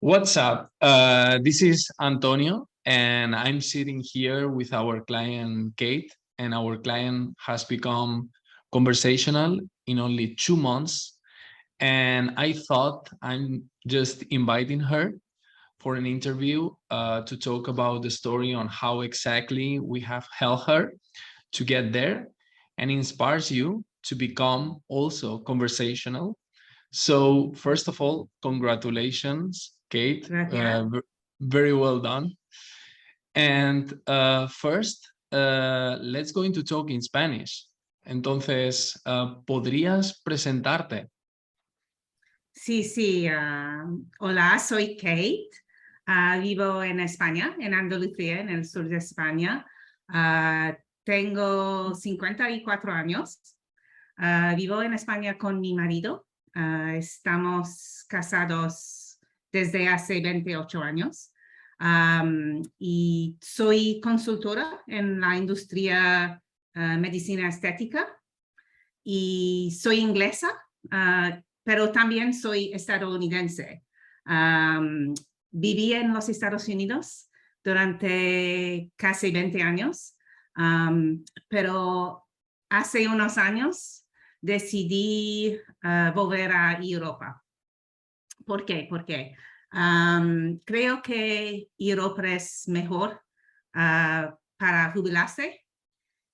What's up? This is Antonio, and I'm sitting here with our client Kate, and our client has become conversational in only 2 months. And I thought I'm just inviting her for an interview to talk about the story on how exactly we have helped her to get there and inspires you to become also conversational. So first of all, congratulations, Kate. Very well done. And first, let's go into talk in Spanish. Entonces, ¿podrías presentarte? Sí. Hola, soy Kate. Vivo en España, en Andalucía, en el sur de España. Tengo 54 años. Vivo en España con mi marido. Estamos casados desde hace 28 años. Y soy consultora en la industria medicina estética. Y soy inglesa, pero también soy estadounidense. Viví en los Estados Unidos durante casi 20 años, pero hace unos años decidí volver a Europa. ¿Por qué? Porque creo que Europa es mejor para jubilarse,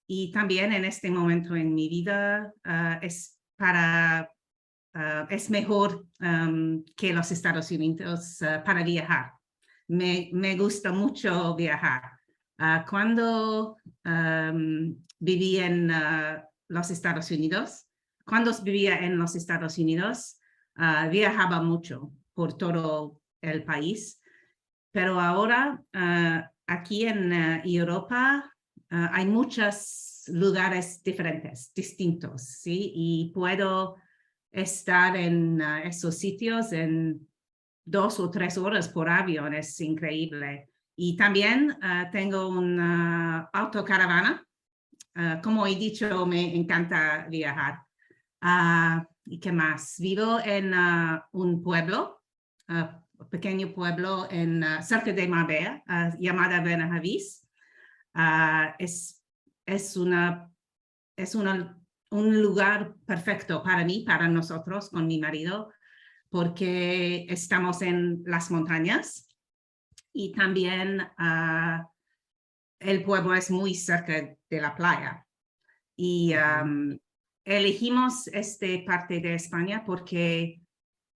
y también en este momento en mi vida es mejor que los Estados Unidos para viajar. Me gusta mucho viajar. Cuando vivía en los Estados Unidos, viajaba mucho por todo el país, pero ahora aquí en Europa hay muchos lugares distintos, ¿sí? Y puedo estar en esos sitios en 2 o 3 horas por avión. Es increíble. Y también tengo una autocaravana. Como he dicho, me encanta viajar. ¿Y qué más? Vivo en un pueblo, pequeño pueblo cerca de Marbella, llamada Benahavís. Es un lugar perfecto para mí, para nosotros, con mi marido, porque estamos en las montañas y también el pueblo es muy cerca de la playa. Y elegimos esta parte de España porque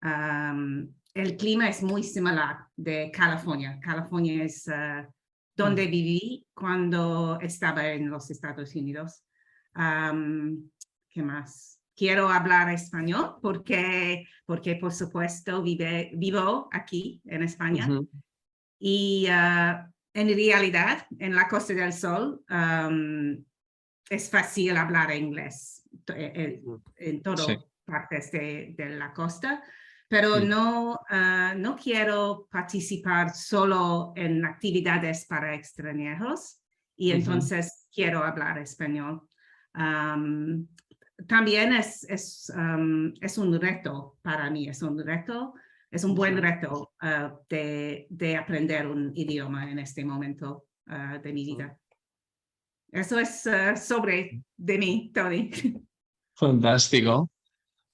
el clima es muy similar de California. California es donde viví cuando estaba en los Estados Unidos. ¿Qué más? Quiero hablar español porque por supuesto vivo aquí en España. Y en realidad en la Costa del Sol es fácil hablar inglés en todas partes de la costa. Pero no quiero participar solo en actividades para extranjeros, y entonces quiero hablar español. También es un reto para mí, es un buen reto de aprender un idioma en este momento de mi vida. Eso es sobre de mí, Tony. Fantástico.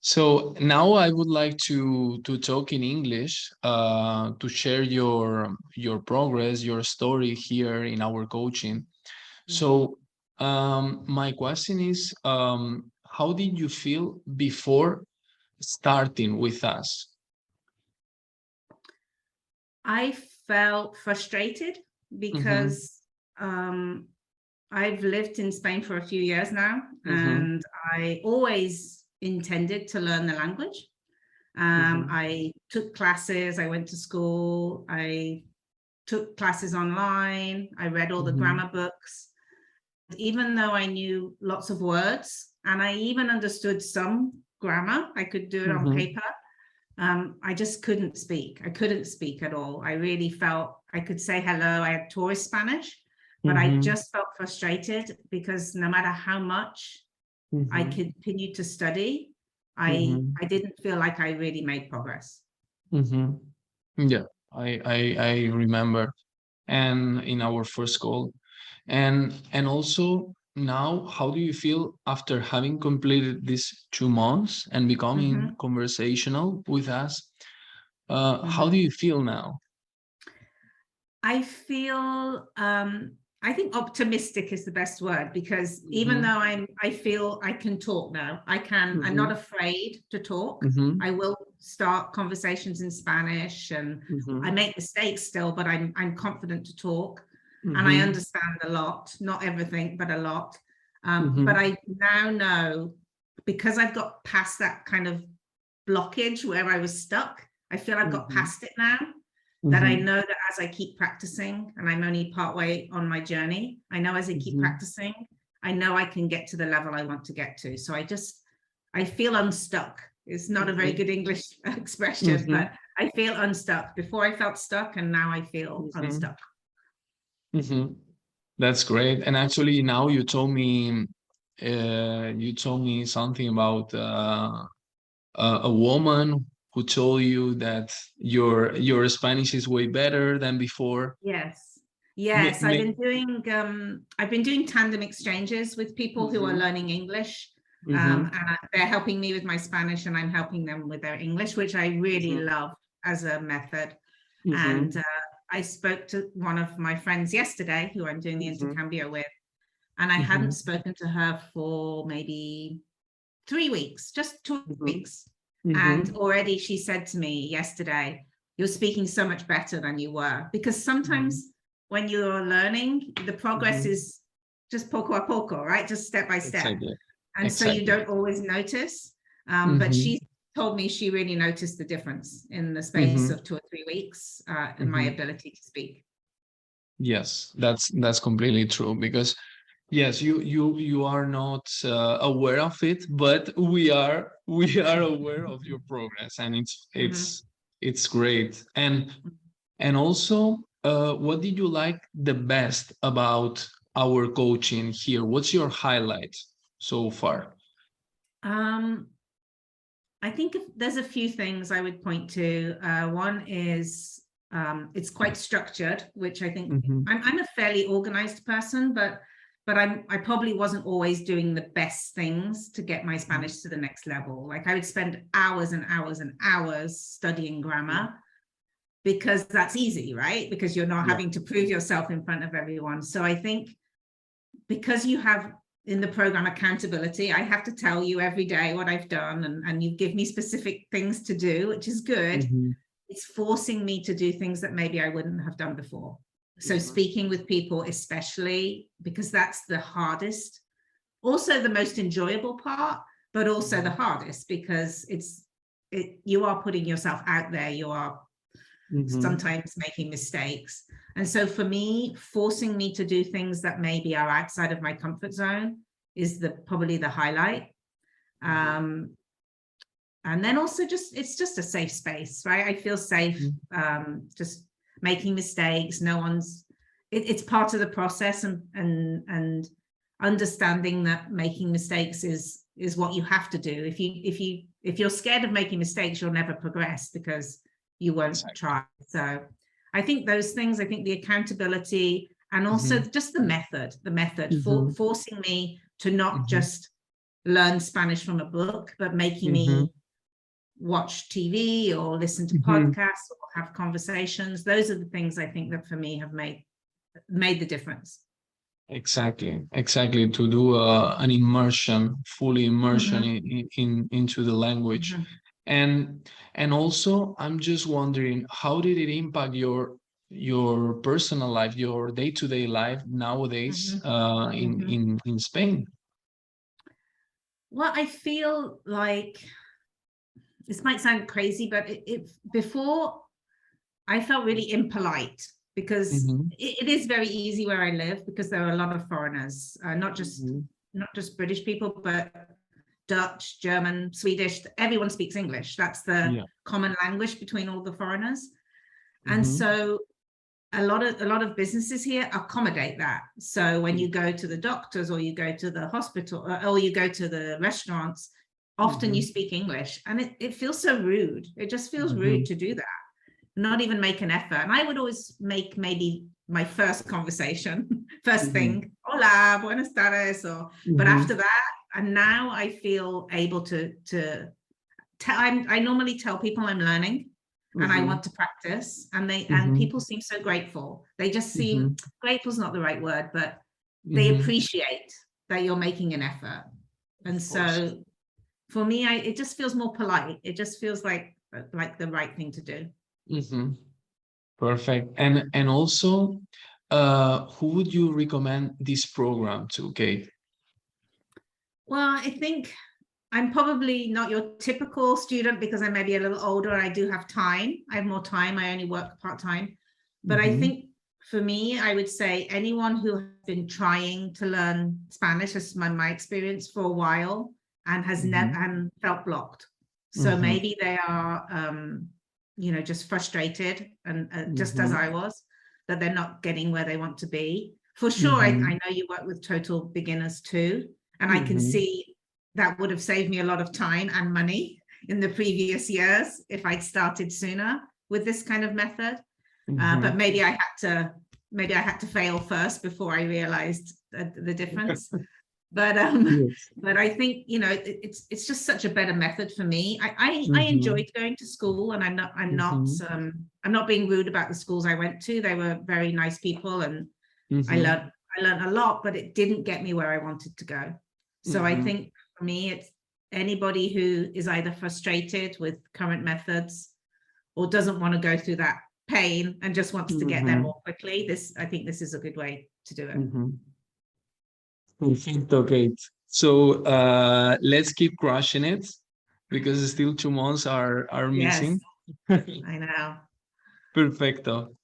So now I would like to talk in English to share your progress, your story here in our coaching. So my question is, how did you feel before starting with us? I felt frustrated because I've lived in Spain for a few years now, and I always intended to learn the language. I took classes, I went to school, I took classes online, I read all the grammar books. Even though I knew lots of words, and I even understood some grammar, I could do it on paper, I just couldn't speak. I couldn't speak at all. I really felt I could say hello. I had tourist Spanish, but I just felt frustrated because no matter how much I continued to study, I didn't feel like I really made progress. Yeah, I remember, and in our first call, and also now, how do you feel after having completed these 2 months and becoming conversational with us? How do you feel now? I feel, I think optimistic is the best word, because even though I feel I can talk now, I'm not afraid to talk. I will start conversations in Spanish, and I make mistakes still, but I'm confident to talk, and I understand a lot, not everything, but a lot. But I now know, because I've got past that kind of blockage where I was stuck, I feel I've got past it now. That I know that as I keep practicing, and I'm only partway on my journey, I know as I keep practicing, I know I can get to the level I want to get to. So I feel unstuck. It's not a very good English expression, but I feel unstuck. Before I felt stuck, and now I feel unstuck. That's great. And actually, now you told me something about a woman who told you that your Spanish is way better than before. Yes. I've been doing tandem exchanges with people who are learning English, and they're helping me with my Spanish, and I'm helping them with their English, which I really love as a method. And I spoke to one of my friends yesterday, who I'm doing the intercambio with, and I hadn't spoken to her for maybe 3 weeks, just 2 weeks. And already she said to me yesterday, "You're speaking so much better than you were." Because sometimes when you're learning, the progress is just poco a poco, right? Just step by step. Exactly. And so you don't always notice. But she told me she really noticed the difference in the space of 2 or 3 weeks in my ability to speak. Yes, that's completely true, because yes, you are not aware of it, but we are aware of your progress, and it's great. And also, what did you like the best about our coaching here? What's your highlight so far? I think there's a few things I would point to. One is it's quite structured, which I think I'm a fairly organized person, but I probably wasn't always doing the best things to get my Spanish to the next level. Like, I would spend hours and hours and hours studying grammar, because that's easy, right? Because you're not having to prove yourself in front of everyone. So I think because you have in the program accountability, I have to tell you every day what I've done, and you give me specific things to do, which is good. It's forcing me to do things that maybe I wouldn't have done before. So speaking with people, especially, because that's the hardest, also the most enjoyable part, but also the hardest, because you are putting yourself out there. You are sometimes making mistakes. And so for me, forcing me to do things that maybe are outside of my comfort zone is probably the highlight. And then also it's just a safe space, right? I feel safe, just making mistakes. It's part of the process, and understanding that making mistakes is what you have to do. If you're scared of making mistakes, you'll never progress, because you won't try. So I think those things, I think the accountability, and also just the method, forcing me to not just learn Spanish from a book, but making me watch TV or listen to podcasts or have conversations. Those are the things I think that for me have made the difference. Exactly. To do an immersion, fully immersion into the language. And also, I'm just wondering, how did it impact your personal life, your day-to-day life nowadays in Spain? Well, I feel like this might sound crazy, but before, I felt really impolite, because it is very easy where I live, because there are a lot of foreigners, not just British people, but Dutch, German, Swedish. Everyone speaks English. That's the common language between all the foreigners. And so a lot of businesses here accommodate that. So when you go to the doctors, or you go to the hospital, or you go to the restaurants, often you speak English, and it feels so rude. It just feels rude to do that. not even make an effort. And I would always make maybe my first conversation, first thing, hola, buenas tardes, or, but after that, and now I feel able to tell, I normally tell people I'm learning and I want to practice, and and people seem so grateful. They just seem, grateful is not the right word, but they appreciate that you're making an effort. And so for me, it just feels more polite. It just feels like the right thing to do. Perfect. And also, who would you recommend this program to, Kate? Well, I think I'm probably not your typical student because I may be a little older and I do have time. I have more time. I only work part-time. But I think for me, I would say anyone who has been trying to learn Spanish, as my experience, for a while and has never and felt blocked. So maybe they are, you know, just frustrated and just as I was, that they're not getting where they want to be. For sure, I know you work with total beginners too. And I can see that would have saved me a lot of time and money in the previous years if I'd started sooner with this kind of method. But maybe I had to fail first before I realized the difference. But but I think, you know, it's just such a better method for me. I enjoyed going to school, and I'm not being rude about the schools I went to. They were very nice people, and I learned a lot, but it didn't get me where I wanted to go. So I think for me, it's anybody who is either frustrated with current methods or doesn't want to go through that pain and just wants to get there more quickly. I think this is a good way to do it. Perfecto, Kate. So let's keep crushing it, because still 2 months are missing. Yes, I know. Perfecto.